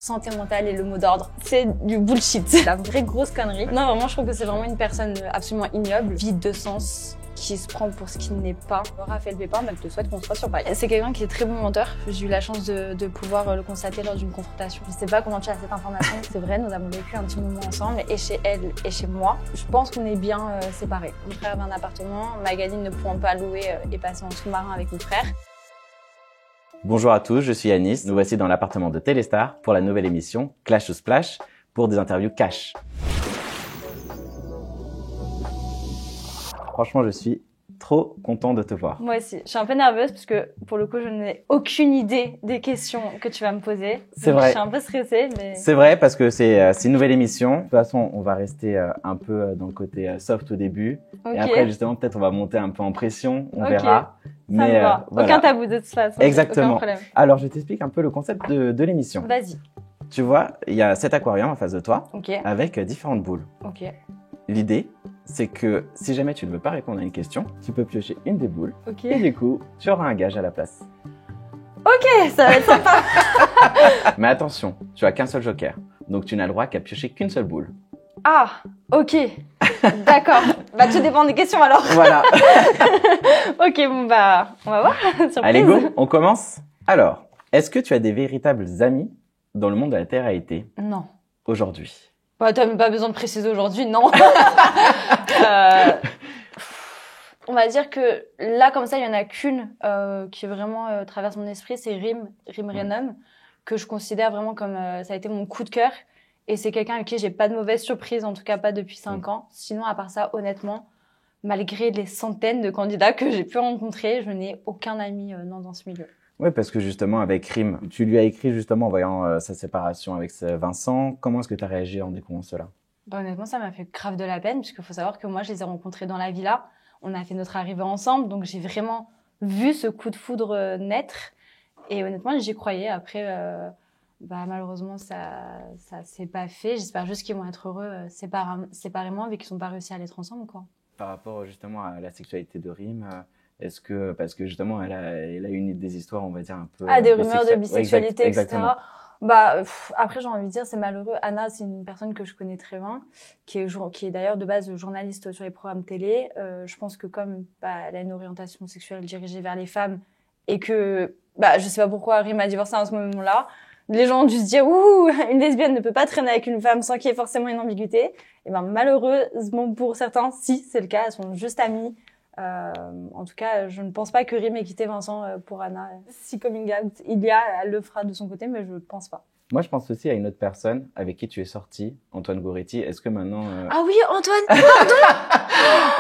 Santé mentale est le mot d'ordre. C'est du bullshit. C'est la vraie grosse connerie. Non, vraiment, je trouve que c'est vraiment une personne absolument ignoble, vide de sens, qui se prend pour ce qu'il n'est pas. Raphaël Pépin, je te souhaite qu'on soit sur Paris. C'est quelqu'un qui est très bon menteur. J'ai eu la chance de pouvoir le constater lors d'une confrontation. Je sais pas comment tu as cette information. C'est vrai, nous avons vécu un petit moment ensemble, et chez elle et chez moi. Je pense qu'on est bien séparés. Mon frère avait un appartement, Magali ne pouvant pas louer et passer en sous-marin avec mon frère. Bonjour à tous, je suis Yanis. Nous voici dans l'appartement de Téléstar pour la nouvelle émission Clash ou Splash pour des interviews cash. Franchement, je suis trop content de te voir. Moi aussi. Je suis un peu nerveuse parce que pour le coup, je n'ai aucune idée des questions que tu vas me poser. C'est vrai. Je suis un peu stressée, mais... C'est vrai parce que c'est une nouvelle émission. De toute façon, on va rester un peu dans le côté soft au début. Okay. Et après, justement, peut-être on va monter un peu en pression. On Okay. verra. Ça me va. Voilà. Aucun tabou de toute façon. Exactement. Aucun problème. Alors, je t'explique un peu le concept de l'émission. Vas-y. Tu vois, il y a cet aquarium en face de toi Ok. avec différentes boules. Ok. L'idée, c'est que si jamais tu ne veux pas répondre à une question, tu peux piocher une des boules. Ok. Et du coup, tu auras un gage à la place. Ok, ça va être sympa. Mais attention, tu as qu'un seul joker. Donc tu n'as le droit qu'à piocher qu'une seule boule. Ah, ok. D'accord. Bah, tout dépend des questions alors. Voilà. Ok, bon bah, on va voir. Surprise. Allez, go, on commence. Alors, est-ce que tu as des véritables amis dans le monde de la télé-réalité Non. aujourd'hui? Bah, t'as même pas besoin de préciser aujourd'hui, non. On va dire que là, comme ça, il y en a qu'une qui vraiment traverse mon esprit, c'est Rim Renom, que je considère vraiment comme ça a été mon coup de cœur. Et c'est quelqu'un avec qui j'ai pas de mauvaise surprise, en tout cas pas depuis 5 ans. Sinon, à part ça, honnêtement, malgré les centaines de candidats que j'ai pu rencontrer, je n'ai aucun ami non dans ce milieu. Oui, parce que justement, avec Rim, tu lui as écrit justement en voyant sa séparation avec Vincent. Comment est-ce que tu as réagi en découvrant cela? Bah, honnêtement, ça m'a fait grave de la peine, puisqu'il faut savoir que moi, je les ai rencontrés dans la villa. On a fait notre arrivée ensemble, donc j'ai vraiment vu ce coup de foudre naître. Et honnêtement, j'y croyais. Après, bah, malheureusement, ça s'est pas fait. J'espère juste qu'ils vont être heureux séparément, vu qu'ils n'ont pas réussi à être ensemble, quoi. Par rapport justement à la sexualité de Rim, est-ce que, parce que justement, elle a une des histoires, on va dire un peu... Ah, des rumeurs de bisexualité, ouais, etc. Bah, après, j'ai envie de dire, c'est malheureux. Anna, c'est une personne que je connais très bien, qui est d'ailleurs de base journaliste sur les programmes télé. Je pense que comme elle a une orientation sexuelle dirigée vers les femmes et que, je sais pas pourquoi Rim a divorcé à ce moment-là, les gens ont dû se dire, ouh, une lesbienne ne peut pas traîner avec une femme sans qu'il y ait forcément une ambiguïté. Et malheureusement pour certains, si c'est le cas, elles sont juste amies. En tout cas, je ne pense pas que Rim ait quitté Vincent pour Anna. Si coming out il y a, elle le fera de son côté, mais je ne pense pas. Moi, je pense aussi à une autre personne avec qui tu es sortie, Antoine Goretti. Est-ce que maintenant... Ah oui, Antoine, pardon.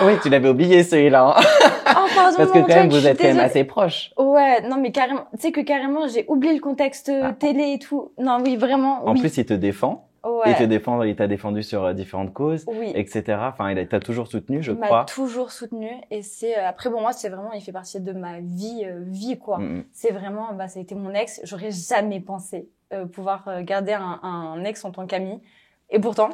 Oui, tu l'avais oublié celui-là. Hein. Oh, pardon, parce que quand Antoine, même, vous êtes quand même assez proches. Ouais, non mais carrément, tu sais que carrément, j'ai oublié le contexte télé et tout. Non, oui, vraiment, En oui. plus, il te défend. Ouais. Il t'a défendu sur différentes causes, oui. etc. Enfin, il t'a toujours soutenu, je crois. Il m'a toujours soutenu et c'est après bon moi c'est vraiment il fait partie de ma vie quoi. C'est vraiment ça a été mon ex. J'aurais jamais pensé pouvoir garder un ex en tant qu'ami et pourtant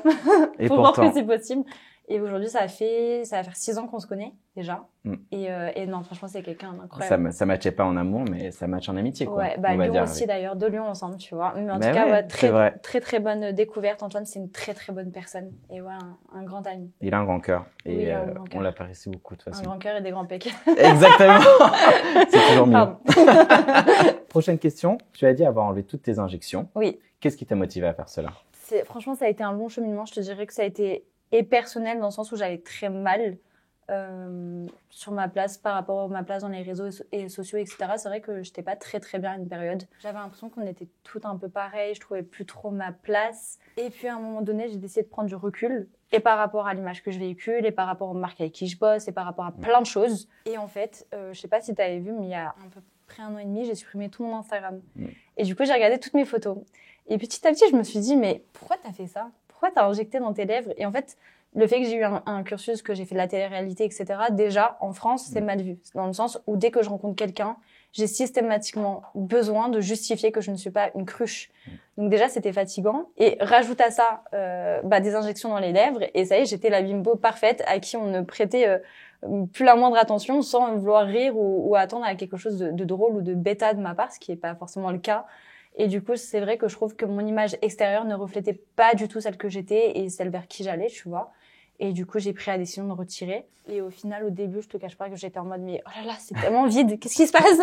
faut voir que c'est possible. Et aujourd'hui ça va faire 6 ans qu'on se connaît déjà. Et non franchement c'est quelqu'un d'incroyable. Ça matchait pas en amour mais ça matche en amitié quoi. Ouais, Lyon aussi d'ailleurs, 2 Lyon ensemble, tu vois. Mais en tout cas, ouais, très bonne découverte. Antoine, c'est une très très bonne personne et ouais, un grand ami. Il a un grand cœur et on l'apprécie beaucoup de toute façon. Un grand cœur et des grands pecs. Exactement. C'est toujours mieux. Prochaine question, tu as dit avoir enlevé toutes tes injections. Oui. Qu'est-ce qui t'a motivé à faire cela? Franchement, ça a été un long cheminement. Je te dirais que ça a été personnel dans le sens où j'allais très mal sur ma place par rapport à ma place dans les réseaux sociaux, etc. C'est vrai que j'étais pas très très bien à une période. J'avais l'impression qu'on était toutes un peu pareilles, je trouvais plus trop ma place. Et puis à un moment donné, j'ai décidé de prendre du recul. Et par rapport à l'image que je véhicule, et par rapport aux marques avec qui je bosse, et par rapport à plein de choses. Et en fait, je sais pas si tu avais vu, mais il y a à peu près 1 an et demi, j'ai supprimé tout mon Instagram. Et du coup, j'ai regardé toutes mes photos. Et petit à petit, je me suis dit, mais pourquoi t'as fait ça? Pourquoi t'as injecté dans tes lèvres? Et en fait, le fait que j'ai eu un cursus, que j'ai fait de la télé-réalité, etc., déjà, en France, c'est mal vu. Dans le sens où dès que je rencontre quelqu'un, j'ai systématiquement besoin de justifier que je ne suis pas une cruche. Donc déjà, c'était fatigant. Et rajoute à ça des injections dans les lèvres. Et ça y est, j'étais la bimbo parfaite à qui on ne prêtait plus la moindre attention sans vouloir rire ou attendre à quelque chose de drôle ou de bêta de ma part, ce qui n'est pas forcément le cas. Et du coup, c'est vrai que je trouve que mon image extérieure ne reflétait pas du tout celle que j'étais et celle vers qui j'allais, tu vois. Et du coup, j'ai pris la décision de me retirer. Et au final, au début, je te cache pas que j'étais en mode, mais oh là là, c'est tellement vide, qu'est-ce qui se passe?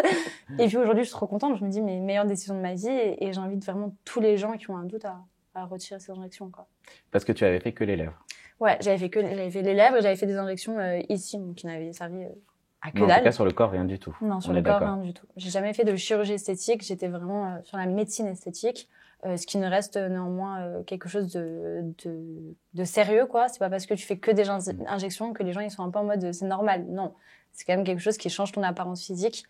Et puis aujourd'hui, je suis trop contente. Je me dis, mais meilleure décision de ma vie. Et j'invite vraiment tous les gens qui ont un doute à retirer ces injections, quoi. Parce que tu avais fait que les lèvres. Ouais, j'avais fait les lèvres et j'avais fait des injections ici, qui n'avaient servi à que Mais en dalle. tout cas, sur le corps, rien du tout. Non, sur On le est corps, d'accord. rien du tout. J'ai jamais fait de chirurgie esthétique. J'étais vraiment sur la médecine esthétique, ce qui ne reste néanmoins quelque chose de sérieux, quoi. C'est pas parce que tu fais que des injections que les gens ils sont un peu en mode c'est normal. Non, c'est quand même quelque chose qui change ton apparence physique.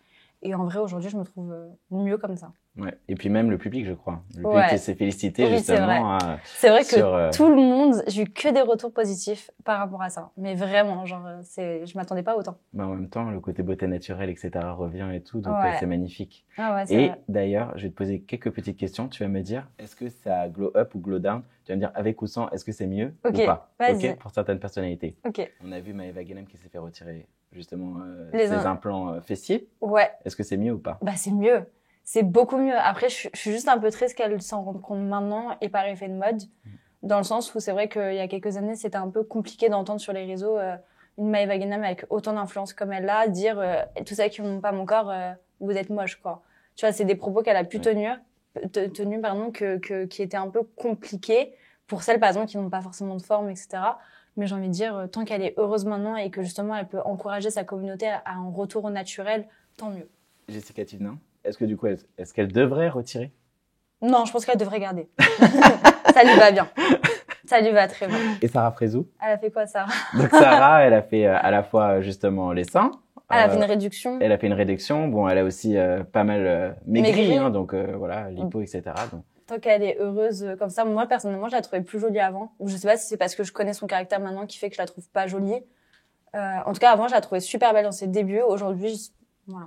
Et en vrai, aujourd'hui, je me trouve mieux comme ça. Ouais. Et puis même le public, je crois. Le public Ouais. qui s'est félicité Oui, c'est vrai. justement. C'est vrai que sur, tout le monde, j'ai eu que des retours positifs par rapport à ça. Mais vraiment, genre, je m'attendais pas autant. Bah, en même temps, le côté beauté naturelle, etc. revient et tout, donc Ouais. c'est magnifique. Ah ouais, c'est Et vrai. d'ailleurs, je vais te poser quelques petites questions. Tu vas me dire, est-ce que ça glow up ou glow down? Tu vas me dire avec ou sans, est-ce que c'est mieux Ok, ou pas? vas-y. Ok, pour certaines personnalités. Ok. On a vu Maëva Guénem qui s'est fait retirer justement Les ses implants fessiers. Ouais. Est-ce que c'est mieux ou pas? Bah, c'est mieux. C'est beaucoup mieux. Après, je suis juste un peu triste qu'elle s'en rende compte maintenant et par effet de mode. Dans le sens où c'est vrai qu'il y a quelques années, c'était un peu compliqué d'entendre sur les réseaux une Maëva Guénem avec autant d'influence comme elle l'a dire tous ceux qui n'ont pas mon corps, vous êtes moche, quoi. Tu vois, c'est des propos qu'elle a pu tenir, pardon, qui étaient un peu compliqués pour celles, par exemple, qui n'ont pas forcément de forme, etc. Mais j'ai envie de dire, tant qu'elle est heureuse maintenant et que justement, elle peut encourager sa communauté à un retour au naturel, tant mieux. Jessica Tivnin, est-ce que du coup, est-ce qu'elle devrait retirer? Non, je pense qu'elle devrait garder. Ça lui va bien. Ça lui va très bien. Et Sarah Frézou? Elle a fait quoi, Sarah? Donc Sarah, elle a fait à la fois justement les seins. Elle a fait une réduction. Elle a fait une réduction. Bon, elle a aussi pas mal maigri, Maigri. hein, donc voilà, lipo, etc. Donc. Tant qu'elle est heureuse comme ça, moi personnellement, je la trouvais plus jolie avant. Ou je sais pas si c'est parce que je connais son caractère maintenant qui fait que je la trouve pas jolie. En tout cas, avant, je la trouvais super belle dans ses débuts. Aujourd'hui, voilà.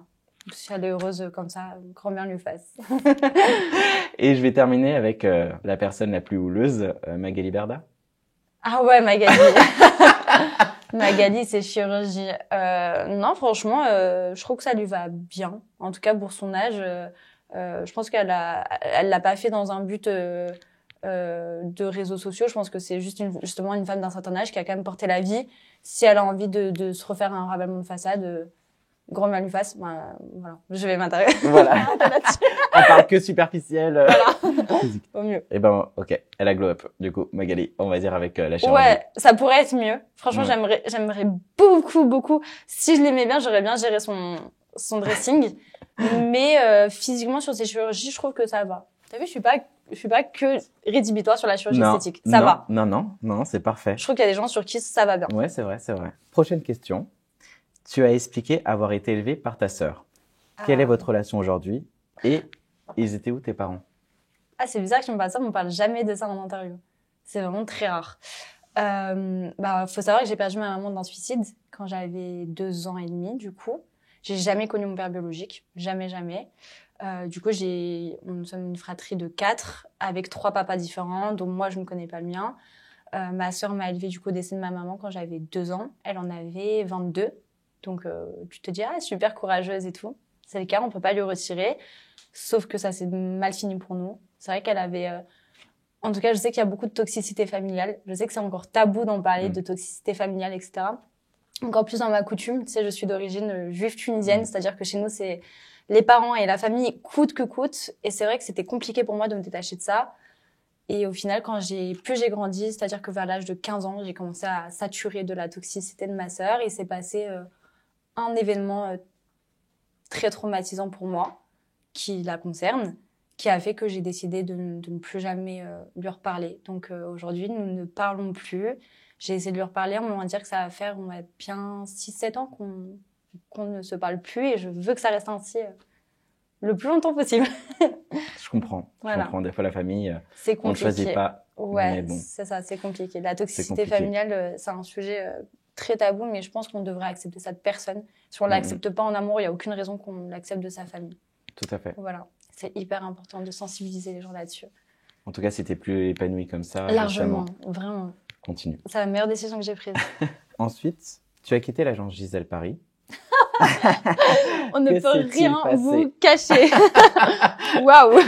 Si elle est heureuse comme ça, grand bien lui fasse. Et je vais terminer avec la personne la plus houleuse, Magali Berda. Ah ouais, Magali. Magali, c'est chirurgie. Non, franchement, je trouve que ça lui va bien. En tout cas, pour son âge, je pense elle l'a pas fait dans un but de réseaux sociaux. Je pense que c'est juste justement une femme d'un certain âge qui a quand même porté la vie. Si elle a envie de se refaire un ravalement de façade, grand bien lui fasse. Voilà, je vais m'intéresser. Voilà. On parle que superficiel. Voilà. Au mieux. Et ben, ok, elle a glow up. Du coup, Magali, on va dire avec la chirurgie. Ouais, ça pourrait être mieux. Franchement, Ouais. j'aimerais beaucoup. Si je l'aimais bien, j'aurais bien géré son dressing. Mais physiquement, sur ses chirurgies, je trouve que ça va. T'as vu, je suis pas que rédhibitoire sur la chirurgie esthétique. Ça va. Non, c'est parfait. Je trouve qu'il y a des gens sur qui ça va bien. Ouais, c'est vrai. Prochaine question. Tu as expliqué avoir été élevé par ta sœur. Quelle est votre relation aujourd'hui? Et ils étaient où tes parents? Ah, c'est bizarre que tu me parles de ça, mais on parle jamais de ça en interview. C'est vraiment très rare. Faut savoir que j'ai perdu ma maman d'un suicide quand j'avais 2 ans et demi, du coup. J'ai jamais connu mon père biologique. Jamais. Du coup, nous sommes une fratrie de 4 avec 3 papas différents, dont moi, je ne connais pas le mien. Ma sœur m'a élevée du coup au décès de ma maman quand j'avais 2 ans. Elle en avait 22. Donc, tu te dis, ah, super courageuse et tout. C'est le cas, on peut pas lui retirer. Sauf que ça s'est mal fini pour nous. C'est vrai qu'elle avait... En tout cas, je sais qu'il y a beaucoup de toxicité familiale. Je sais que c'est encore tabou d'en parler, de toxicité familiale, etc. Encore plus dans ma coutume. Tu sais, je suis d'origine juive tunisienne. C'est-à-dire que chez nous, c'est les parents et la famille coûte que coûte. Et c'est vrai que c'était compliqué pour moi de me détacher de ça. Et au final, plus j'ai grandi, c'est-à-dire que vers l'âge de 15 ans, j'ai commencé à saturer de la toxicité de ma sœur. Et c'est passé un événement très traumatisant pour moi, qui la concerne, qui a fait que j'ai décidé de ne plus jamais lui reparler. Donc aujourd'hui, nous ne parlons plus. J'ai essayé de lui reparler, on va dire que ça va faire bien 6-7 ans qu'on ne se parle plus et je veux que ça reste ainsi le plus longtemps possible. Je comprends. Voilà. Je comprends. Des fois, la famille, c'est on ne compliqué. choisit pas. Ouais, mais bon. c'est ça, c'est compliqué. La toxicité compliqué. familiale, c'est un sujet très tabou, mais je pense qu'on devrait accepter ça de personne. Si on l'accepte pas en amour, il n'y a aucune raison qu'on l'accepte de sa famille. Tout à fait. Voilà. C'est hyper important de sensibiliser les gens là-dessus. En tout cas, si t'es plus épanoui comme ça, largement, justement, vraiment. continue. C'est la meilleure décision que j'ai prise. Ensuite, tu as quitté l'agence Gisèle Paris On ne Que peut s'est-il rien passé vous cacher. Waouh.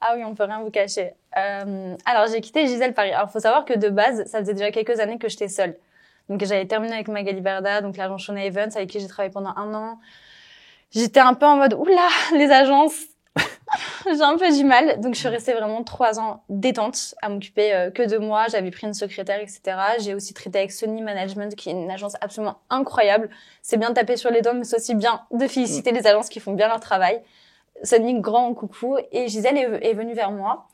Ah oui, on peut rien vous cacher. Alors, j'ai quitté Gisèle Paris. Alors, faut savoir que de base, ça faisait déjà quelques années que j'étais seule. Donc, j'avais terminé avec Magali Berda, donc l'agence Shona Evans, avec qui j'ai travaillé pendant 1 an. J'étais un peu en mode, oula, les agences, j'ai un peu du mal. Donc, je suis restée vraiment 3 ans détente à m'occuper que de moi. J'avais pris une secrétaire, etc. J'ai aussi traité avec Sony Management, qui est une agence absolument incroyable. C'est bien de taper sur les doigts, mais c'est aussi bien de féliciter les agences qui font bien leur travail. Sony, grand coucou. Et Gisèle est venue vers moi.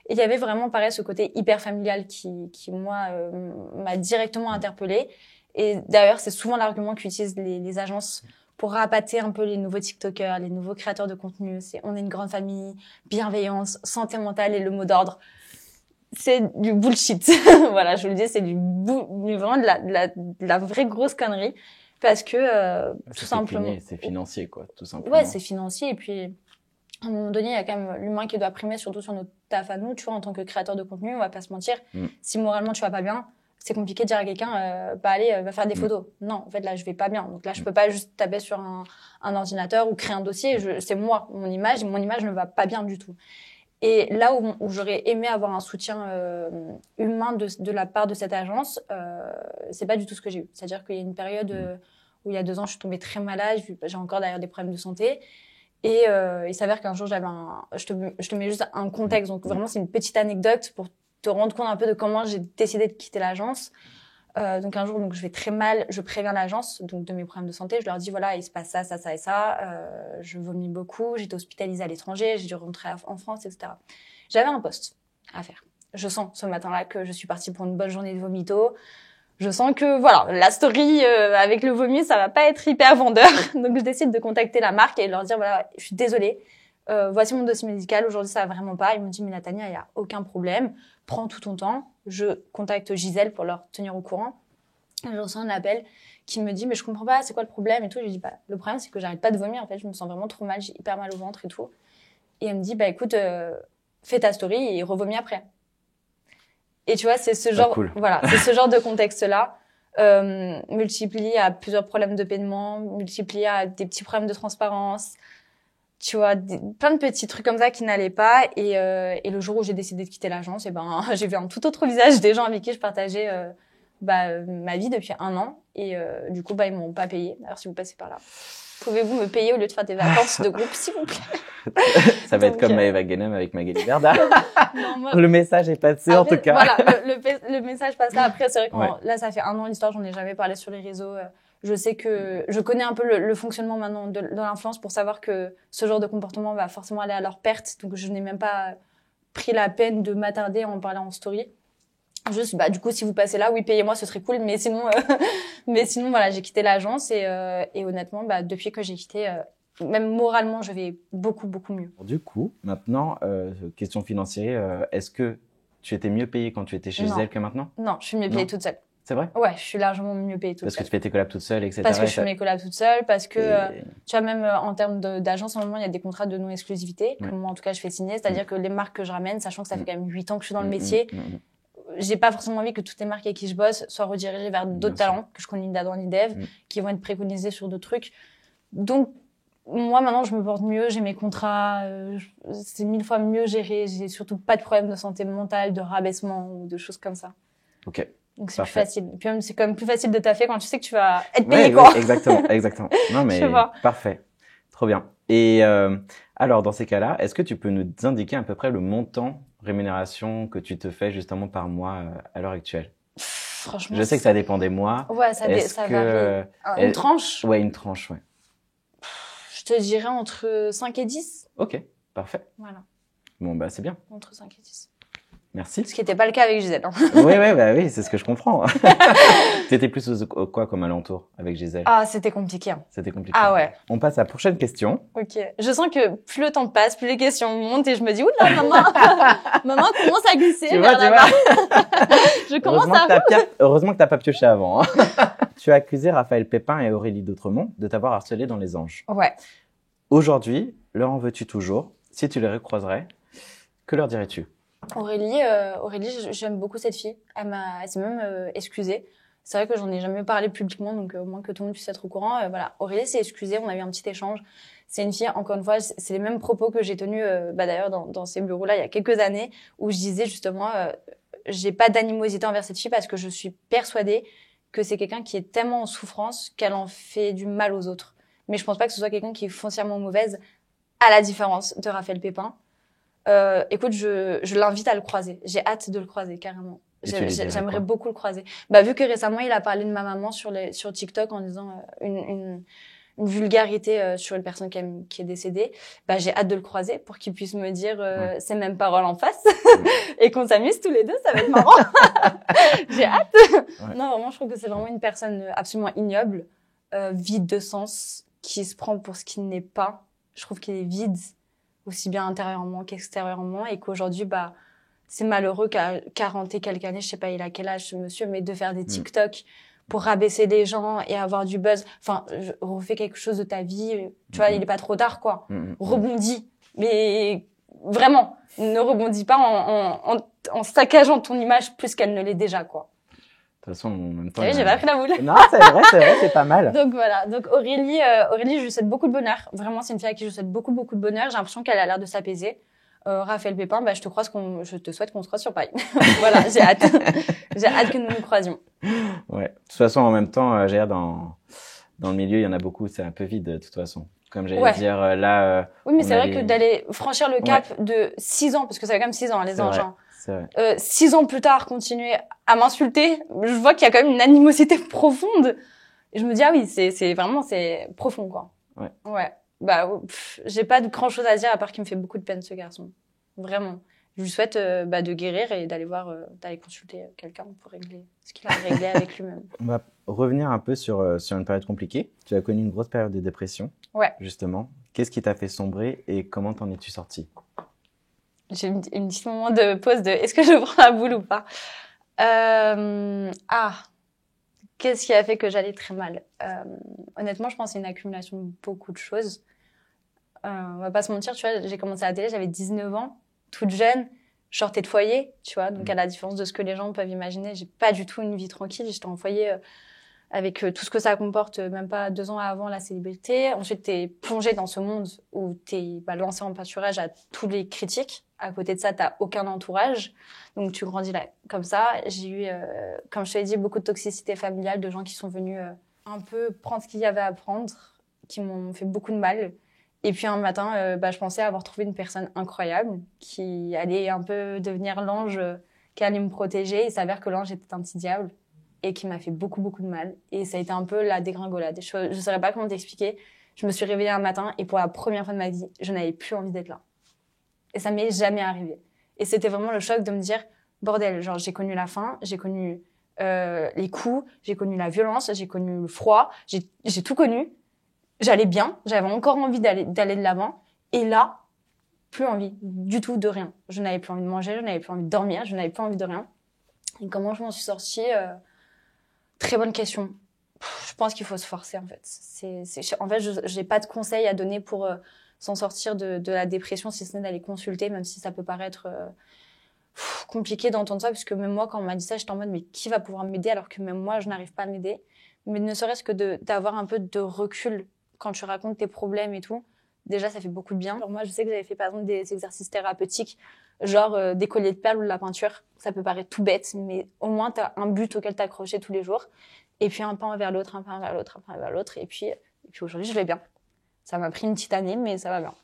Et il y avait vraiment, pareil, ce côté hyper familial qui moi, m'a directement interpellée. Et d'ailleurs, c'est souvent l'argument qu'utilisent les agences pour rapater un peu les nouveaux TikTokers, les nouveaux créateurs de contenu. C'est on est une grande famille, bienveillance, santé mentale et le mot d'ordre. C'est du bullshit. Voilà, je vous le dis, c'est vraiment de la vraie grosse connerie. Parce que, tout simplement. C'est financier, quoi, tout simplement. Ouais, c'est financier. Et puis, à un moment donné, il y a quand même l'humain qui doit primer, surtout sur notre taf à nous. Tu vois, en tant que créateur de contenu, on va pas se mentir. Si moralement tu vas pas bien, c'est compliqué de dire à quelqu'un, bah allez, va faire des photos. Non, en fait, là, je vais pas bien. Donc là, je peux pas juste taper sur un ordinateur ou créer un dossier. C'est moi, mon image ne va pas bien du tout. Et là où j'aurais aimé avoir un soutien humain de la part de cette agence, c'est pas du tout ce que j'ai eu. C'est-à-dire qu'il y a une période où il y a 2 ans, je suis tombée très malade. J'ai encore d'ailleurs des problèmes de santé. Et il s'avère qu'un jour, je te mets juste un contexte. Donc vraiment, c'est une petite anecdote pour te rendre compte un peu de comment j'ai décidé de quitter l'agence. Donc un jour, donc je vais très mal, je préviens l'agence donc de mes problèmes de santé. Je leur dis voilà, il se passe ça, ça, ça et ça. Je vomis beaucoup, j'étais hospitalisée à l'étranger, j'ai dû rentrer en France, etc. J'avais un poste à faire. Je sens ce matin-là que je suis partie pour une bonne journée de vomito. Je sens que voilà, la story avec le vomi, ça va pas être hyper vendeur. Donc je décide de contacter la marque et leur dire voilà, je suis désolée. Voici mon dossier médical. Aujourd'hui, ça va vraiment pas. Ils m'ont dit mais Natania, il y a aucun problème. Prends tout ton temps. Je contacte Gisèle pour leur tenir au courant. Et je reçois un appel qui me dit mais je comprends pas, c'est quoi le problème et tout. Je lui dis bah le problème c'est que j'arrête pas de vomir en fait, je me sens vraiment trop mal, j'ai hyper mal au ventre et tout. Et elle me dit bah écoute, fais ta story et revomis après. Et tu vois, c'est ce genre, cool. voilà, c'est ce genre de contexte-là, multiplié à plusieurs problèmes de paiement, multiplié à des petits problèmes de transparence, tu vois, plein de petits trucs comme ça qui n'allaient pas. Et le jour où j'ai décidé de quitter l'agence, et ben, j'ai vu un tout autre visage des gens avec qui je partageais, ma vie depuis 1 an. Et du coup, ils m'ont pas payé. Alors, si vous passez par là, pouvez-vous me payer au lieu de faire des vacances de groupe, s'il vous plaît? Ça va être comme Maëva Guénem avec Magali Berda. Non, moi, le message est passé, en tout cas. Voilà, le message passe là. Après, c'est vrai que Ouais. là, ça fait 1 an l'histoire, j'en ai jamais parlé sur les réseaux. Je sais que je connais un peu le fonctionnement maintenant de l'influence pour savoir que ce genre de comportement va forcément aller à leur perte. Donc, je n'ai même pas pris la peine de m'attarder à en parler en story. Juste, du coup, si vous passez là, oui, payez-moi, ce serait cool. Mais sinon, voilà, j'ai quitté l'agence et honnêtement, depuis que j'ai quitté, même moralement, je vais beaucoup, beaucoup mieux. Du coup, maintenant, question financière, est-ce que tu étais mieux payée quand tu étais chez Gisèle que maintenant? Non, je suis mieux payée toute seule. C'est vrai? Ouais, je suis largement mieux payée toute seule. Parce que tu fais tes collabs toute seule, etc. Parce que je fais mes collabs toute seule, parce que, tu vois, même en termes d'agence, en moment, il y a des contrats de non-exclusivité, que moi, en tout cas, je fais signer. C'est-à-dire que les marques que je ramène, sachant que ça fait quand même 8 ans que je suis dans le métier, j'ai pas forcément envie que toutes les marques avec qui je bosse soient redirigées vers d'autres talents que je connais ni d'Adam ni d'Eve, qui vont être préconisés sur d'autres trucs. Donc, moi, maintenant, je me porte mieux, j'ai mes contrats, c'est 1000 fois mieux géré, j'ai surtout pas de problème de santé mentale, de rabaissement ou de choses comme ça. Ok. Donc, c'est plus facile. Et puis même, c'est quand même plus facile de taffer quand tu sais que tu vas être payé, Ouais, quoi. Oui, exactement. Non, mais parfait. Trop bien. Et alors, dans ces cas-là, est-ce que tu peux nous indiquer à peu près le montant rémunération que tu te fais justement par mois à l'heure actuelle? Franchement. Je sais que ça dépend des mois. Ouais, ça varie. Une tranche? Ouais, une tranche, ouais. Je te dirais entre 5 et 10. Ok, parfait. Voilà. Bon, c'est bien. Entre 5 et 10. Merci. Ce qui n'était pas le cas avec Gisèle. Hein. Oui, c'est ce que je comprends. T'étais plus quoi comme alentour avec Gisèle? Ah, c'était compliqué. Hein. C'était compliqué. Ah ouais. On passe à la prochaine question. Ok. Je sens que plus le temps passe, plus les questions montent et je me dis, oula, maman commence à glisser. Tu vois. Je commence Heureusement que t'as pas pioché avant. Hein. Tu as accusé Raphaël Pépin et Aurélie Dautremont de t'avoir harcelé dans Les Anges. Ouais. Aujourd'hui, leur en veux-tu toujours? Si tu les recroiserais, que leur dirais-tu? Aurélie, j'aime beaucoup cette fille. Elle s'est même excusée. C'est vrai que j'en ai jamais parlé publiquement, donc au moins que tout le monde puisse être au courant. Voilà, Aurélie s'est excusée, on a eu un petit échange. C'est une fille, encore une fois, c'est les mêmes propos que j'ai tenus d'ailleurs dans ces bureaux-là il y a quelques années, où je disais justement, j'ai pas d'animosité envers cette fille parce que je suis persuadée que c'est quelqu'un qui est tellement en souffrance qu'elle en fait du mal aux autres. Mais je pense pas que ce soit quelqu'un qui est foncièrement mauvaise, à la différence de Raphaël Pépin. Écoute, je l'invite à le croiser. J'ai hâte de le croiser, carrément. J'aimerais beaucoup le croiser. Vu que récemment, il a parlé de ma maman sur TikTok en disant une vulgarité sur une personne qui est décédée, j'ai hâte de le croiser pour qu'il puisse me dire ces mêmes paroles en face et qu'on s'amuse tous les deux, ça va être marrant. J'ai hâte. Ouais. Non, vraiment, je trouve que c'est vraiment une personne absolument ignoble, vide de sens, qui se prend pour ce qu'il n'est pas. Je trouve qu'il est vide, aussi bien intérieurement qu'extérieurement, et qu'aujourd'hui, c'est malheureux qu'à 40 et quelques années, je sais pas il a quel âge ce monsieur, mais de faire des TikTok pour rabaisser les gens et avoir du buzz. Enfin, refais quelque chose de ta vie, tu vois, il est pas trop tard, quoi. Rebondis. Mais vraiment, ne rebondis pas en saccageant ton image plus qu'elle ne l'est déjà, quoi. De toute façon, en même temps. J'ai pas pris la boule. Non, c'est vrai, c'est pas mal. Donc voilà. Donc Aurélie, je lui souhaite beaucoup de bonheur. Vraiment, c'est une fille à qui je souhaite beaucoup, beaucoup de bonheur. J'ai l'impression qu'elle a l'air de s'apaiser. Raphaël Pépin, je te souhaite qu'on se croise sur Paris. Voilà, j'ai hâte. J'ai hâte que nous nous croisions. Ouais. De toute façon, en même temps, dans le milieu, il y en a beaucoup, c'est un peu vide, de toute façon. Comme j'allais dire, là, oui, mais c'est vrai que d'aller franchir le cap de 6 ans, parce que ça fait quand même 6 ans, les anges, hein. C'est vrai. 6 ans plus tard, continuer à m'insulter, je vois qu'il y a quand même une animosité profonde. Et je me dis, ah oui, c'est vraiment profond, quoi. Ouais. J'ai pas de grand chose à dire à part qu'il me fait beaucoup de peine, ce garçon. Vraiment. Je lui souhaite de guérir et d'aller consulter quelqu'un pour régler ce qu'il a réglé avec lui-même. On va revenir un peu sur une période compliquée. Tu as connu une grosse période de dépression. Ouais. Justement. Qu'est-ce qui t'a fait sombrer et comment t'en es-tu sortie? J'ai une petite moment de pause de est-ce que je prends la boule ou pas? Qu'est-ce qui a fait que j'allais très mal? Honnêtement, je pense que c'est une accumulation de beaucoup de choses. On va pas se mentir, tu vois, j'ai commencé à la télé, j'avais 19 ans, toute jeune, je sortais de foyer, tu vois, donc à la différence de ce que les gens peuvent imaginer, j'ai pas du tout une vie tranquille, j'étais en foyer avec tout ce que ça comporte, même pas 2 ans avant la célébrité. Ensuite, t'es plongé dans ce monde où t'es lancé en pâturage à tous les critiques. À côté de ça, t'as aucun entourage, donc tu grandis là comme ça. J'ai eu, comme je te l'ai dit, beaucoup de toxicité familiale, de gens qui sont venus un peu prendre ce qu'il y avait à prendre, qui m'ont fait beaucoup de mal. Et puis un matin, je pensais avoir trouvé une personne incroyable qui allait un peu devenir l'ange qui allait me protéger. Il s'avère que l'ange était un petit diable et qui m'a fait beaucoup, beaucoup de mal. Et ça a été un peu la dégringolade. Je saurais pas comment t'expliquer. Je me suis réveillée un matin et pour la première fois de ma vie, je n'avais plus envie d'être là. Et ça m'est jamais arrivé. Et c'était vraiment le choc de me dire, bordel, genre j'ai connu la faim, j'ai connu les coups, j'ai connu la violence, j'ai connu le froid, j'ai tout connu. J'allais bien, j'avais encore envie d'aller de l'avant. Et là, plus envie du tout de rien. Je n'avais plus envie de manger, je n'avais plus envie de dormir, je n'avais plus envie de rien. Et comment je m'en suis sortie? Très bonne question. Je pense qu'il faut se forcer, en fait. En fait, je n'ai pas de conseils à donner pour s'en sortir de la dépression, si ce n'est d'aller consulter, même si ça peut paraître compliqué d'entendre ça, parce que même moi, quand on m'a dit ça, j'étais en mode, mais qui va pouvoir m'aider alors que même moi, je n'arrive pas à m'aider. Mais ne serait-ce que d'avoir un peu de recul quand tu racontes tes problèmes et tout, déjà, ça fait beaucoup de bien. Alors moi, je sais que j'avais fait, par exemple, des exercices thérapeutiques, genre des colliers de perles ou de la peinture. Ça peut paraître tout bête, mais au moins, tu as un but auquel t'accrocher tous les jours. Et puis, un pas vers l'autre, un pas vers l'autre, un pas vers l'autre. Et puis aujourd'hui, je vais bien. Ça m'a pris une petite année, mais ça va bien.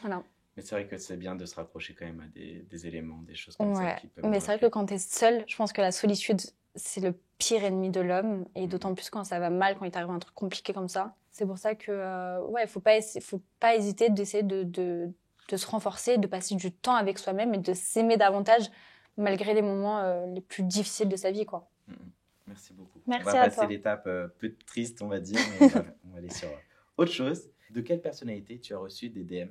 Voilà. Mais c'est vrai que c'est bien de se rapprocher quand même à des éléments, des choses comme ça. Qui peuvent mais c'est vrai que quand tu es seul, je pense que la solitude, c'est le pire ennemi de l'homme. Et d'autant plus quand ça va mal, quand il t'arrive un truc compliqué comme ça. C'est pour ça que, faut pas hésiter d'essayer de se renforcer, de passer du temps avec soi-même et de s'aimer davantage malgré les moments les plus difficiles de sa vie, quoi. Merci beaucoup. Merci on va passer l'étape peu triste, on va dire, mais on va aller sur autre chose. De quelle personnalité tu as reçu des DM?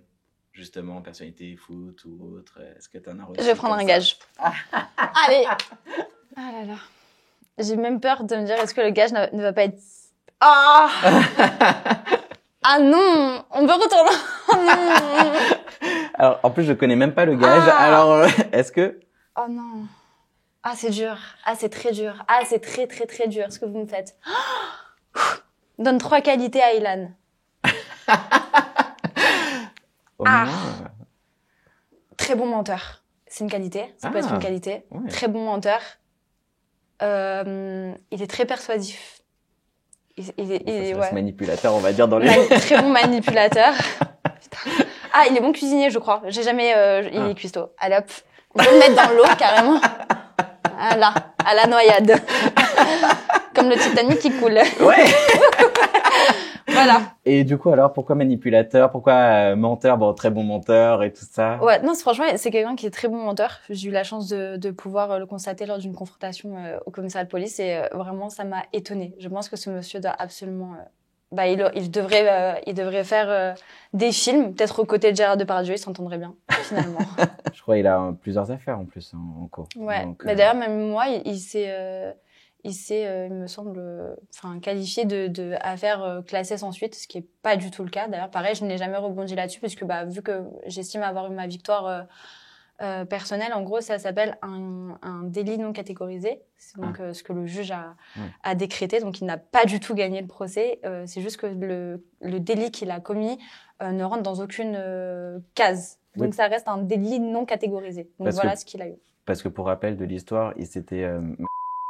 Justement, personnalité foot ou autre, est-ce que tu en as reçu? Je vais prendre un gage. Allez. Ah là là. J'ai même peur de me dire, est-ce que le gage ne va pas être... Ah non, on peut retourner. Oh non. Alors, en plus, je connais même pas le gage. Alors, est-ce que... Oh non. Ah, c'est dur. Ah, c'est très dur. Ah, c'est très, très, très dur ce que vous me faites. Donne 3 qualités à Ilan. Au moins. Très bon menteur. C'est une qualité. Ça peut être une qualité. Ouais. Très bon menteur. Il est très persuasif. Il est manipulateur, on va dire, dans les... Très bon manipulateur. Putain. Ah, il est bon cuisinier, je crois. J'ai jamais... il est cuistot. Allez hop. On peut le mettre dans l'eau, carrément. Là, à la noyade. Comme le Titanic qui coule. Ouais. Voilà. Et du coup, alors, pourquoi manipulateur? Pourquoi menteur? Bon, très bon menteur et tout ça. Ouais, non, franchement, c'est quelqu'un qui est très bon menteur. J'ai eu la chance de pouvoir le constater lors d'une confrontation au commissariat de police et vraiment, ça m'a étonnée. Je pense que ce monsieur doit absolument... il devrait faire des films, peut-être aux côtés de Gérard Depardieu, il s'entendrait bien, finalement. Je crois qu'il a plusieurs affaires en plus en cours. Ouais, mais d'ailleurs, même moi, il s'est, il me semble, qualifié de affaire classée sans suite, ce qui est pas du tout le cas. D'ailleurs, pareil, je n'ai jamais rebondi là-dessus, puisque vu que j'estime avoir eu ma victoire personnelle, en gros, ça s'appelle un délit non catégorisé. C'est donc ce que le juge a décrété. Donc, il n'a pas du tout gagné le procès. C'est juste que le délit qu'il a commis ne rentre dans aucune case. Donc, ça reste un délit non catégorisé. Donc, voilà ce qu'il a eu. Parce que pour rappel de l'histoire, il s'était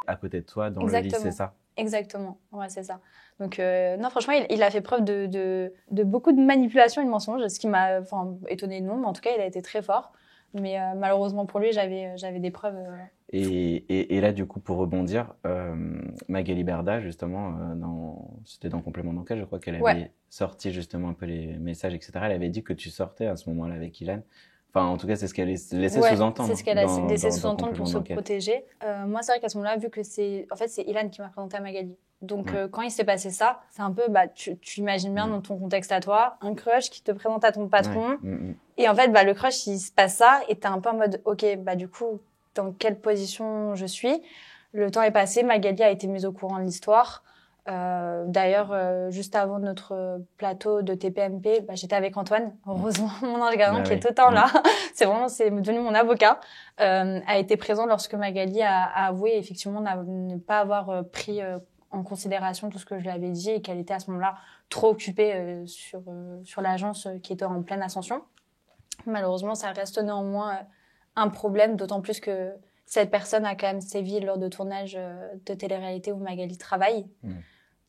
à côté de toi dans le lit, c'est ça? Exactement, ouais, c'est ça. Donc, non, franchement, il a fait preuve de beaucoup de manipulation et de mensonges, ce qui m'a étonné, non, mais en tout cas, il a été très fort. Mais malheureusement pour lui, j'avais des preuves. Et là, du coup, pour rebondir, Magali Berda, justement, c'était dans Complément d'enquête, je crois qu'elle avait sorti justement un peu les messages, etc. Elle avait dit que tu sortais à ce moment-là avec Ilan. Enfin, en tout cas, c'est ce qu'elle laissait sous-entendre. C'est ce qu'elle a laissé sous-entendre pour se protéger. Moi, c'est vrai qu'à ce moment-là, vu que c'est Ilan qui m'a présenté à Magali. Donc, quand il s'est passé ça, c'est un peu, tu imagines bien dans ton contexte à toi, un crush qui te présente à ton patron. Et en fait, le crush, il se passe ça, et t'es un peu en mode, ok, du coup, dans quelle position je suis? Le temps est passé, Magali a été mise au courant de l'histoire. D'ailleurs, juste avant notre plateau de TPMP, j'étais avec Antoine. Heureusement, mon ange gardien qui est tout le temps là. C'est devenu mon avocat. A été présent lorsque Magali a avoué effectivement ne pas avoir pris en considération tout ce que je lui avais dit et qu'elle était à ce moment-là trop occupée sur l'agence qui était en pleine ascension. Malheureusement, ça reste néanmoins un problème, d'autant plus que cette personne a quand même sévi lors de tournages de télé-réalité où Magali travaille.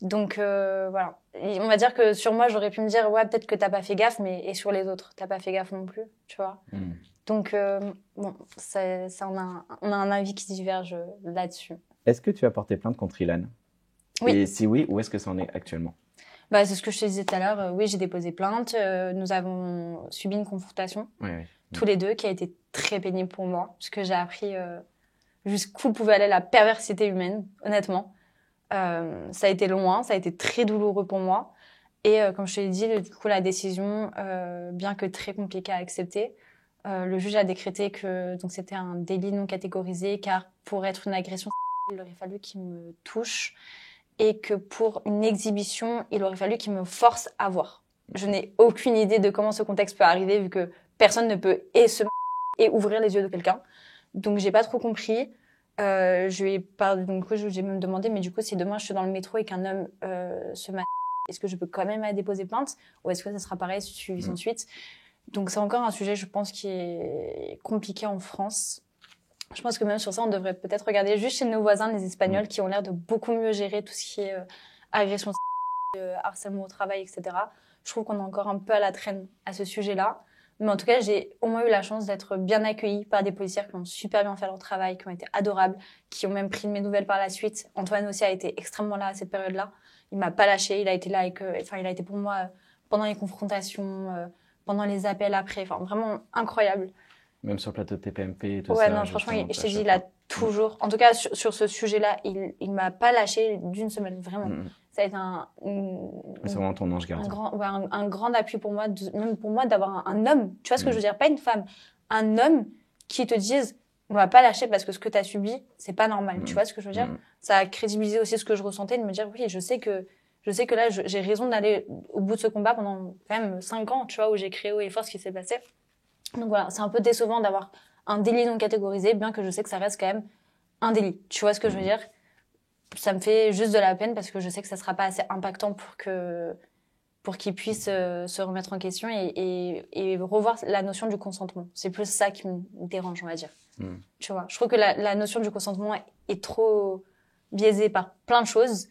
Donc voilà, et on va dire que sur moi, j'aurais pu me dire ouais, peut-être que t'as pas fait gaffe, et sur les autres, t'as pas fait gaffe non plus, tu vois. Donc bon, on a un avis qui diverge là-dessus. Est-ce que tu as porté plainte contre Ilan? Oui. Et si oui, où est-ce que ça en est actuellement? C'est ce que je te disais tout à l'heure. Oui, j'ai déposé plainte. Nous avons subi une confrontation, tous les deux, qui a été très pénible pour moi, parce que j'ai appris jusqu'où pouvait aller la perversité humaine, honnêtement. Ça a été loin, ça a été très douloureux pour moi. Et comme je te l'ai dit, du coup, la décision, bien que très compliquée à accepter, le juge a décrété que donc c'était un délit non catégorisé, car pour être une agression, il aurait fallu qu'il me touche, et que pour une exhibition, il aurait fallu qu'il me force à voir. Je n'ai aucune idée de comment ce contexte peut arriver, vu que personne ne peut et ouvrir les yeux de quelqu'un. Donc, j'ai pas trop compris. Je lui ai parlé, donc j'ai même demandé, mais du coup, si demain je suis dans le métro et qu'un homme se masturbait, est-ce que je peux quand même aller déposer plainte, ou est-ce que ça sera pareil, suivi sans suite? Donc, c'est encore un sujet, je pense, qui est compliqué en France. Je pense que même sur ça, on devrait peut-être regarder juste chez nos voisins, les Espagnols, qui ont l'air de beaucoup mieux gérer tout ce qui est agression, harcèlement au travail, etc. Je trouve qu'on est encore un peu à la traîne à ce sujet-là. Mais en tout cas, j'ai au moins eu la chance d'être bien accueillie par des policières qui ont super bien fait leur travail, qui ont été adorables, qui ont même pris de mes nouvelles par la suite. Antoine aussi a été extrêmement là à cette période-là. Il m'a pas lâché, il a été là il a été pour moi pendant les confrontations, pendant les appels après, vraiment incroyable. Même sur le plateau de TPMP et tout ça. Ouais, non, franchement, je t'ai dit, il a toujours, en tout cas, sur ce sujet-là, il m'a pas lâché d'une semaine, vraiment. Ça a été c'est vraiment ton ange gardien. Un grand appui pour moi, même pour moi, d'avoir un homme. Tu vois ce que je veux dire? Pas une femme. Un homme qui te dise, on va pas lâcher parce que ce que t'as subi, c'est pas normal. Tu vois ce que je veux dire? Ça a crédibilisé aussi ce que je ressentais, de me dire, oui, je sais que là, j'ai raison d'aller au bout de ce combat pendant quand même 5 ans, tu vois, où j'ai créé haut et fort ce qui s'est passé. Donc voilà, c'est un peu décevant d'avoir un délit non catégorisé, bien que je sais que ça reste quand même un délit. Tu vois ce que je veux dire? Ça me fait juste de la peine parce que je sais que ça sera pas assez impactant pour qu'ils puissent se remettre en question et revoir la notion du consentement. C'est plus ça qui me dérange, on va dire. Tu vois, je trouve que la notion du consentement est trop biaisée par plein de choses.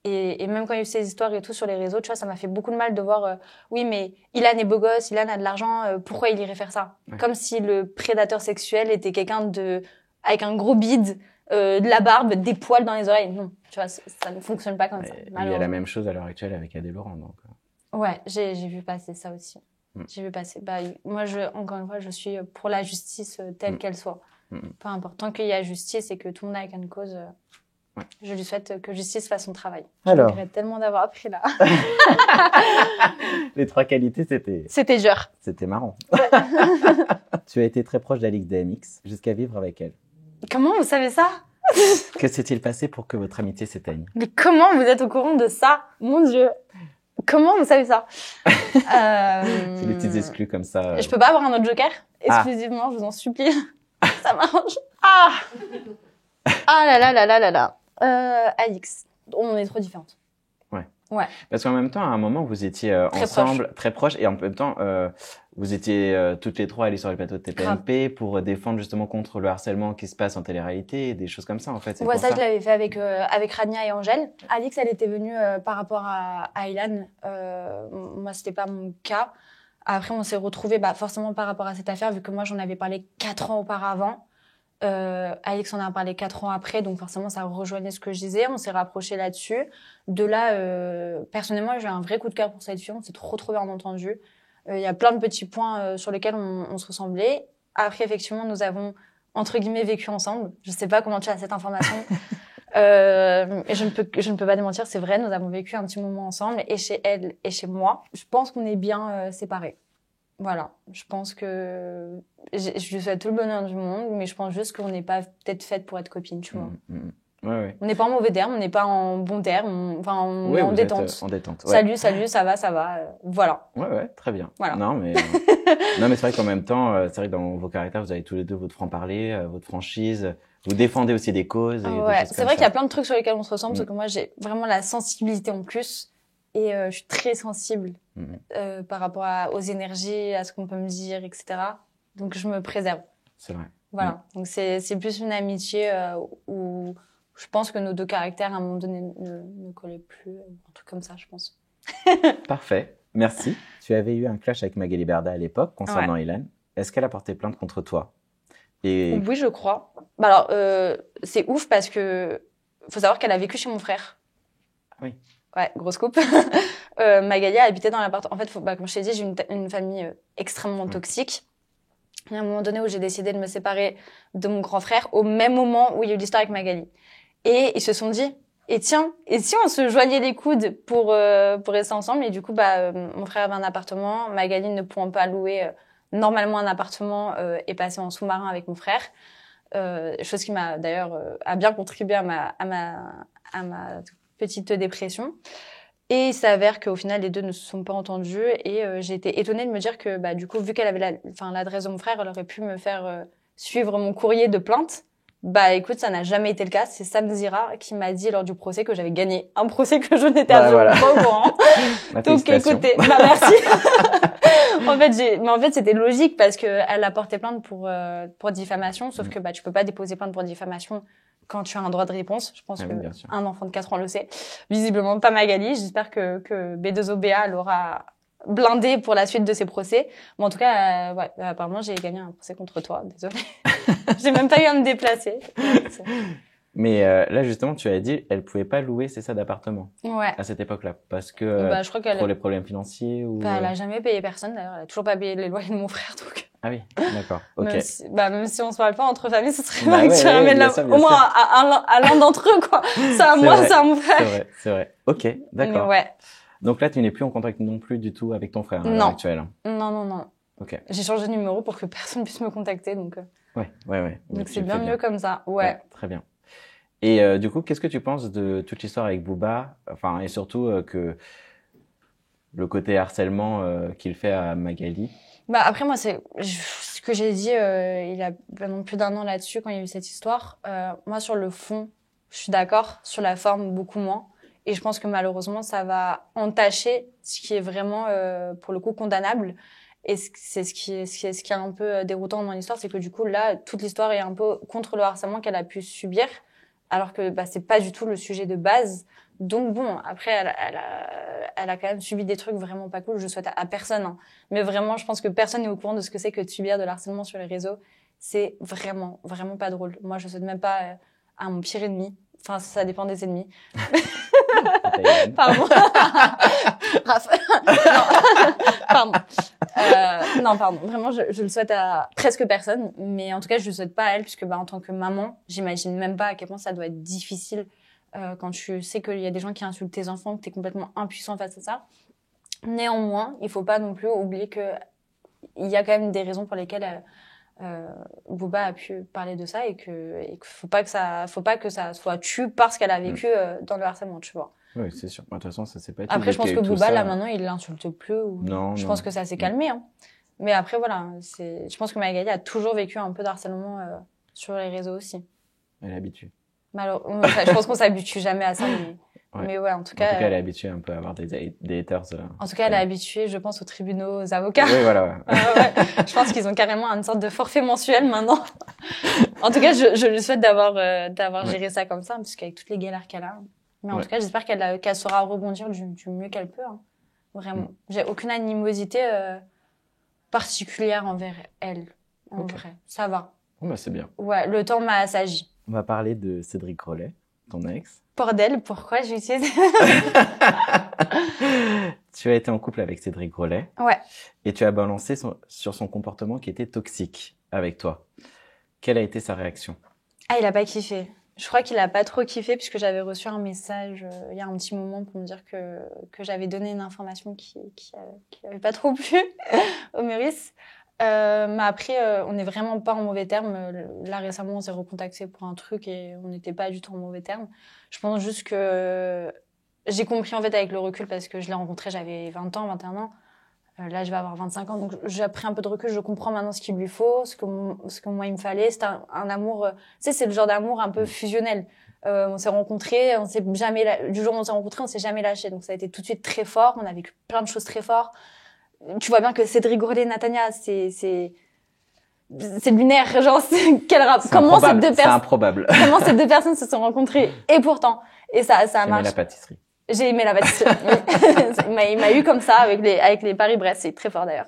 Et même quand il y a eu ces histoires et tout sur les réseaux, tu vois, ça m'a fait beaucoup de mal de voir, oui, mais Ilan est beau gosse, Ilan a de l'argent, pourquoi il irait faire ça? Ouais. Comme si le prédateur sexuel était quelqu'un avec un gros bide, de la barbe, des poils dans les oreilles. Non, tu vois, ça ne fonctionne pas comme ça. Il y a la même chose à l'heure actuelle avec Adèle Laurent, donc. Ouais, j'ai vu passer ça aussi. J'ai vu passer. Bah, moi, encore une fois, je suis pour la justice telle qu'elle soit. Peu importe. Tant qu'il y a justice et que tout le monde a qu'une cause, je lui souhaite que justice fasse son travail. Alors. Je regrette tellement d'avoir appris là. Les 3 qualités, c'était... C'était genre. C'était marrant. Tu as été très proche d'Alix DMX jusqu'à vivre avec elle. Comment vous savez ça? Que s'est-il passé pour que votre amitié s'éteigne? Mais comment vous êtes au courant de ça? Mon Dieu. Comment vous savez ça? C'est des petites exclus comme ça. Je peux pas avoir un autre joker? Exclusivement, je vous en supplie. Ça m'arrange. Ah là là là là là là. Alix. On est trop différentes. Ouais. Parce qu'en même temps, à un moment, vous étiez ensemble, très proches, et en même temps, vous étiez toutes les 3 allées sur le plateau de TPMP pour défendre justement contre le harcèlement qui se passe en télé-réalité et des choses comme ça, en fait. Ouais, ça, je l'avais fait avec Rania et Angèle. Alix, elle était venue par rapport à Ilan. Moi, c'était pas mon cas. Après, on s'est retrouvés, forcément par rapport à cette affaire, vu que moi, j'en avais parlé 4 ans auparavant. Alix en a parlé 4 ans après, donc forcément ça rejoignait ce que je disais. On s'est rapprochés là-dessus. De là, personnellement, j'ai un vrai coup de cœur pour cette fille. On s'est trop bien entendu. Il y a plein de petits points sur lesquels on se ressemblait. Après, effectivement, nous avons entre guillemets vécu ensemble. Je sais pas comment tu as cette information. Et je ne peux pas démentir, c'est vrai. Nous avons vécu un petit moment ensemble, et chez elle et chez moi. Je pense qu'on est bien séparés. Voilà, je pense que je lui souhaite tout le bonheur du monde, mais je pense juste qu'on n'est pas peut-être faites pour être copines, tu vois. Ouais. On n'est pas en mauvais terme, on n'est pas en bon terme, on est en détente. En détente. Ouais. Salut, ça va, voilà. Ouais, très bien. Voilà. Non, mais c'est vrai qu'en même temps, c'est vrai que dans vos caractères, vous avez tous les deux votre franc-parler, votre franchise. Vous défendez aussi des causes. Ouais, c'est vrai qu'il y a plein de trucs sur lesquels on se ressemble, parce que moi, j'ai vraiment la sensibilité en plus. Et je suis très sensible par rapport aux énergies, à ce qu'on peut me dire, etc. Donc je me préserve. C'est vrai. Voilà. Donc c'est plus une amitié où je pense que nos 2 caractères à un moment donné ne collaient plus, un truc comme ça, je pense. Parfait. Merci. Tu avais eu un clash avec Magali Berda à l'époque concernant Ilan. Est-ce qu'elle a porté plainte contre toi? Oui, je crois. Alors c'est ouf parce que faut savoir qu'elle a vécu chez mon frère. Oui. Ouais, grosse coupe. Magali a habité dans l'appart. En fait, comme je t'ai dit, j'ai une famille extrêmement toxique. Il y a un moment donné où j'ai décidé de me séparer de mon grand frère au même moment où il y a eu l'histoire avec Magali. Et ils se sont dit, et si on se joignait les coudes pour rester ensemble? Et du coup, mon frère avait un appartement, Magali ne pouvant pas louer normalement un appartement est passée en sous-marin avec mon frère. Chose qui m'a d'ailleurs a bien contribué à ma petite dépression. Et il s'avère qu'au final, les 2 ne se sont pas entendus. Et j'ai été étonnée de me dire que, du coup, vu qu'elle avait l'adresse de mon frère, elle aurait pu me faire suivre mon courrier de plainte. Écoute, ça n'a jamais été le cas. C'est Sam Zira qui m'a dit lors du procès que j'avais gagné un procès que je n'étais absolument pas au courant. Donc, écoutez, merci. en fait, c'était logique parce que elle a porté plainte pour diffamation. Sauf que, tu peux pas déposer plainte pour diffamation quand tu as un droit de réponse. Je pense qu'un enfant de 4 ans le sait. Visiblement pas Magali. J'espère que B2OBA l'aura blindé pour la suite de ses procès. Mais en tout cas, apparemment, j'ai gagné un procès contre toi. Désolée. J'ai même pas eu à me déplacer. Mais là, justement, tu as dit, elle pouvait pas louer, c'est ça, d'appartement. Ouais. À cette époque-là, parce que je crois qu'elle pour les problèmes financiers ou. Elle a jamais payé personne d'ailleurs. Elle a toujours pas payé les loyers de mon frère, donc. Ah oui, d'accord. Ok. Même si on se parle pas entre familles, ce serait bien que tu ramènes au moins à l'un d'entre eux, quoi. Ça à moi, ça à mon frère. C'est vrai. Ok, d'accord. Ouais. Donc là, tu n'es plus en contact non plus du tout avec ton frère à l'heure actuelle. Non. Ok. J'ai changé de numéro pour que personne puisse me contacter, donc. Ouais. Donc c'est bien mieux comme ça. Ouais. Très bien. Et du coup, qu'est-ce que tu penses de toute l'histoire avec Booba, et surtout que le côté harcèlement qu'il fait à Magali? Après moi, ce que j'ai dit il y a non plus d'1 an là-dessus quand il y a eu cette histoire. Moi, sur le fond, je suis d'accord. Sur la forme, beaucoup moins. Et je pense que malheureusement, ça va entacher ce qui est vraiment, pour le coup, condamnable. Et c'est ce qui est un peu déroutant dans l'histoire, c'est que du coup, là, toute l'histoire est un peu contre le harcèlement qu'elle a pu subir, alors que c'est pas du tout le sujet de base. Donc bon, après, elle a quand même subi des trucs vraiment pas cool. Je souhaite à personne, hein. Mais vraiment, je pense que personne n'est au courant de ce que c'est que de subir de l'harcèlement sur les réseaux. C'est vraiment, vraiment pas drôle. Moi, je souhaite même pas à mon pire ennemi. Enfin, ça dépend des ennemis. Pardon. Raph. Non. Pardon. Non, pardon. Vraiment, je le souhaite à presque personne. Mais en tout cas, je le souhaite pas à elle, puisque en tant que maman, j'imagine même pas à quel point ça doit être difficile quand tu sais qu'il y a des gens qui insultent tes enfants, que t'es complètement impuissant face à ça. Néanmoins, il faut pas non plus oublier que il y a quand même des raisons pour lesquelles Booba a pu parler de ça et que faut pas que ça soit tu parce qu'elle a vécu dans le harcèlement, tu vois. Oui, c'est sûr. De toute façon, ça s'est pas été. Après, je pense que Booba, là, maintenant, il l'insulte plus. Non, je pense que ça s'est calmé, hein. Mais après, voilà, je pense que Magali a toujours vécu un peu d'harcèlement sur les réseaux aussi. Elle est habituée. Je pense qu'on s'habitue jamais à ça, mais ouais, en tout cas, elle est habituée un peu à avoir des haters. En tout cas, elle est habituée, je pense, aux tribunaux, aux avocats. Oui, voilà. Ouais. Ouais. Je pense qu'ils ont carrément une sorte de forfait mensuel maintenant. En tout cas, je lui souhaite d'avoir géré ça comme ça, parce qu'avec toutes les galères qu'elle a. Mais en tout cas, j'espère qu'elle saura rebondir du mieux qu'elle peut, hein. Vraiment. J'ai aucune animosité particulière envers elle, en vrai. Ça va. Bon, c'est bien. Ouais, le temps m'a assagi. On va parler de Cédric Rollet, ton ex. Bordel, pourquoi j'utilise Tu as été en couple avec Cédric Rollet. Ouais. Et tu as balancé sur son comportement qui était toxique avec toi. Quelle a été sa réaction? Ah, il a pas kiffé. Je crois qu'il a pas trop kiffé puisque j'avais reçu un message il y a un petit moment pour me dire que j'avais donné une information qui avait pas trop plu au Meurice. Mais après, on n'est vraiment pas en mauvais termes. Là, récemment, on s'est recontacté pour un truc et on n'était pas du tout en mauvais termes. Je pense juste que j'ai compris, en fait, avec le recul, parce que je l'ai rencontré, j'avais 20 ans, 21 ans. Là, je vais avoir 25 ans. Donc, j'ai pris un peu de recul. Je comprends maintenant ce qu'il lui faut, ce que moi, il me fallait. C'était un amour, tu sais, c'est le genre d'amour un peu fusionnel. On s'est rencontrés, du jour où on s'est rencontrés, on s'est jamais lâché. Donc, ça a été tout de suite très fort. On a vécu plein de choses très fortes. Tu vois bien que Cédric Rollet et Natania, c'est lunaire, genre, quel rap. C'est improbable. Comment ces deux personnes se sont rencontrées. Et pourtant. Et ça a marché. J'ai aimé la pâtisserie. J'ai aimé la pâtisserie. Il m'a eu comme ça avec les Paris-Brest. C'est très fort d'ailleurs.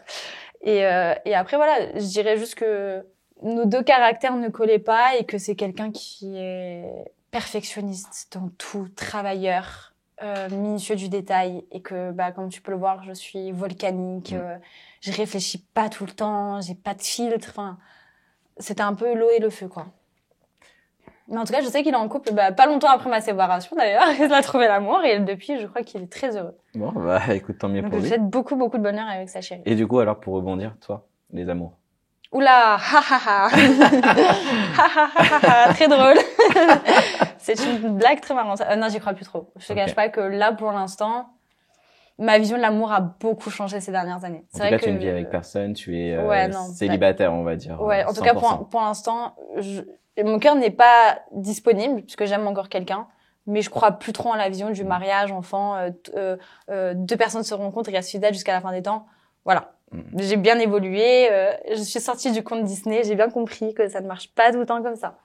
Et après, voilà, je dirais juste que nos deux caractères ne collaient pas et que c'est quelqu'un qui est perfectionniste dans tout, travailleur, minutieux du détail, et que comme tu peux le voir, je suis volcanique, je réfléchis pas tout le temps, j'ai pas de filtre, enfin c'était un peu l'eau et le feu, quoi. Mais en tout cas, je sais qu'il est en couple pas longtemps après ma séparation d'ailleurs, il a trouvé l'amour et depuis, je crois qu'il est très heureux. Bon, écoute, tant mieux pour lui. Je lui souhaite beaucoup de bonheur avec sa chérie. Et du coup, alors pour rebondir, toi, les amours? Oula, très drôle. C'est une blague très marrante. Non, j'y crois plus trop. Je te cache pas que là, pour l'instant, ma vision de l'amour a beaucoup changé ces dernières années. C'est vrai que tu ne vis avec personne, tu es célibataire, on va dire. Ouais, en tout cas, pour l'instant, mon cœur n'est pas disponible puisque j'aime encore quelqu'un. Mais je crois plus trop en la vision du mariage, enfant, deux personnes se rencontrent et restent fidèles jusqu'à la fin des temps. Voilà. J'ai bien évolué, je suis sortie du conte Disney, j'ai bien compris que ça ne marche pas tout le temps comme ça.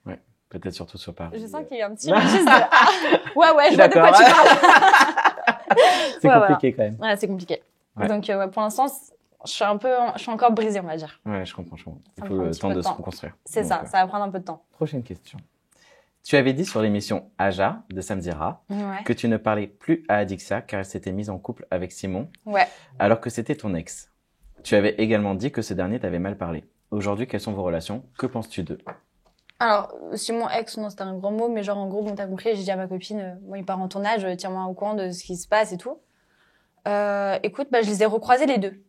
Ouais, peut-être surtout sur Paris. Je sens qu'il y a un petit registre de... Ouais, je vois de quoi tu parles. C'est compliqué quand même. Ouais, c'est compliqué. Ouais. Donc pour l'instant, je suis encore brisée, on va dire. Ouais, je comprends. Il faut le temps de se reconstruire. C'est ça va prendre un peu de temps. Prochaine question. Tu avais dit sur l'émission Aja de Samzira que tu ne parlais plus à Adixia car elle s'était mise en couple avec Simon, alors que c'était ton ex. Tu avais également dit que ce dernier t'avait mal parlé. Aujourd'hui, quelles sont vos relations? Que penses-tu d'eux? Alors, Simon ex, non, c'était un grand mot, mais genre en gros, bon, t'as compris, j'ai dit à ma copine, bon, il part en tournage, tiens-moi au courant de ce qui se passe et tout. Écoute, je les ai recroisés les deux.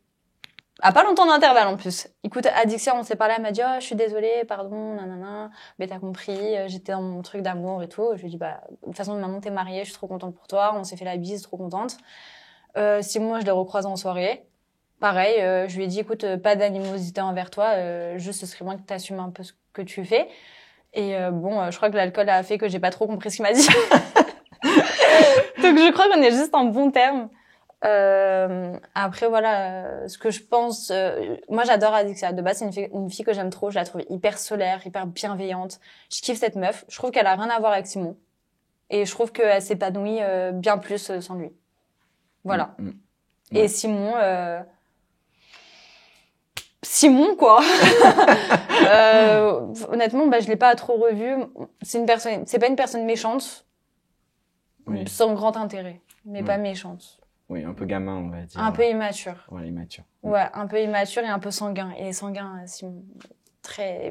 À pas longtemps d'intervalle en plus. Écoute, Adixia, on s'est parlé, elle m'a dit « Oh, je suis désolée, pardon, nanana, mais t'as compris, j'étais dans mon truc d'amour et tout. » Je lui ai dit « de toute façon, maintenant t'es mariée, je suis trop contente pour toi, on s'est fait la bise, trop contente. » Simon, je l'ai recroisé en soirée. pareil, je lui ai dit, écoute, pas d'animosité envers toi, juste ce serait bien que tu assumes un peu ce que tu fais. Et je crois que l'alcool a fait que j'ai pas trop compris ce qu'il m'a dit. Donc je crois qu'on est juste en bon terme. Après voilà, ce que je pense, moi j'adore Adixia. De base c'est une fille que j'aime trop. Je la trouve hyper solaire, hyper bienveillante. Je kiffe cette meuf. Je trouve qu'elle a rien à voir avec Simon. Et je trouve qu'elle s'épanouit bien plus sans lui. Voilà. Ouais. Et Simon quoi. Honnêtement, je l'ai pas trop revu. C'est pas une personne méchante, oui. Sans grand intérêt, mais pas méchante. Oui, un peu gamin, on va dire. Un peu immature. Ouais, immature. Ouais, un peu immature et un peu sanguin. Et sanguin, Simon,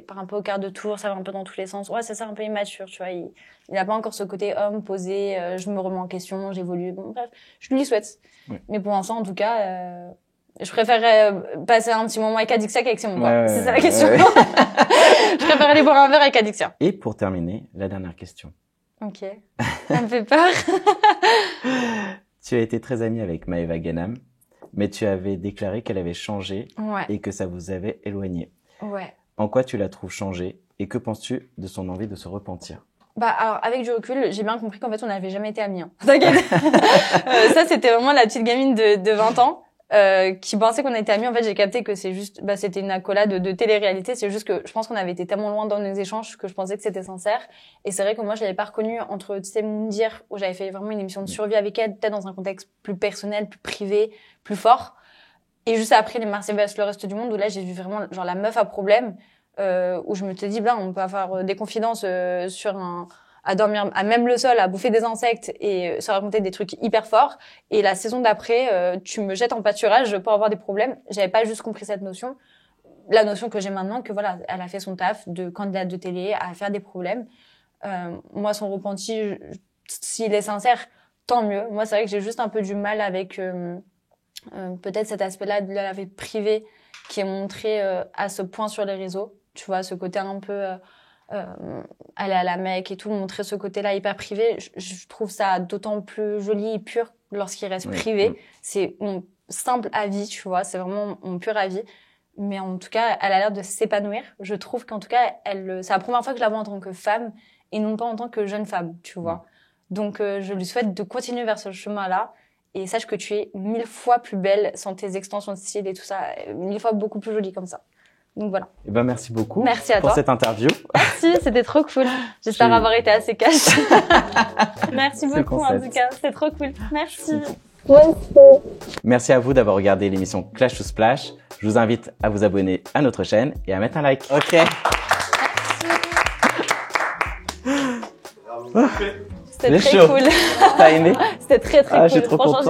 part un peu au quart de tour, ça va un peu dans tous les sens. Ouais, c'est ça, un peu immature, tu vois. Il a pas encore ce côté homme posé, je me remets en question, j'évolue. Bon, bref, je lui souhaite. Oui. Mais pour l'instant, en tout cas, je préférerais passer un petit moment avec Adixia qu'avec Simon. Ouais, c'est ça la question. Ouais. Je préfère aller boire un verre avec Adixia. Et pour terminer, la dernière question. Ok. Ça me fait peur. Tu as été très amie avec Maëva Guénam, mais tu avais déclaré qu'elle avait changé et que ça vous avait éloigné. Ouais. En quoi tu la trouves changée et que penses-tu de son envie de se repentir? Alors, avec du recul, j'ai bien compris qu'en fait, on n'avait jamais été amis. Hein. T'inquiète. Ça, c'était vraiment la petite gamine de 20 ans. Qui pensait qu'on était amis. En fait, j'ai capté que c'était une accolade de télé-réalité. C'est juste que je pense qu'on avait été tellement loin dans nos échanges que je pensais que c'était sincère. Et c'est vrai que moi, je l'avais pas reconnu entre, tu sais, Moundir, où j'avais fait vraiment une émission de survie avec elle, peut-être dans un contexte plus personnel, plus privé, plus fort. Et juste après, les Marseillais vs le reste du monde, où là, j'ai vu vraiment, genre, la meuf à problème, où je me suis dit, on peut avoir des confidences, à dormir à même le sol, à bouffer des insectes et se raconter des trucs hyper forts. Et la saison d'après, tu me jettes en pâturage pour avoir des problèmes. J'avais pas juste compris cette notion. La notion que j'ai maintenant, que voilà, elle a fait son taf de candidate de télé à faire des problèmes. Moi, son repenti, s'il est sincère, tant mieux. Moi, c'est vrai que j'ai juste un peu du mal avec peut-être cet aspect-là de la vie privée qui est montré à ce point sur les réseaux. Tu vois, ce côté un peu... aller à la Mecque et tout, montrer ce côté-là hyper privé, je trouve ça d'autant plus joli et pur lorsqu'il reste privé. C'est mon simple avis, tu vois, c'est vraiment mon pur avis. Mais en tout cas, elle a l'air de s'épanouir. Je trouve qu'en tout cas, c'est la première fois que je la vois en tant que femme et non pas en tant que jeune femme, tu vois. Donc, je lui souhaite de continuer vers ce chemin-là. Et sache que tu es 1000 fois plus belle sans tes extensions de style et tout ça, 1000 fois beaucoup plus jolie comme ça. Donc voilà. Eh ben, merci beaucoup. Merci à pour toi. cette interview. Merci, c'était trop cool. J'espère avoir été assez cash. Merci beaucoup en tout cas, c'est trop cool. Merci. Merci à vous d'avoir regardé l'émission Clash to Splash. Je vous invite à vous abonner à notre chaîne et à mettre un like. Ok. C'était très cool. T'as aimé? C'était très cool. Je suis trop content.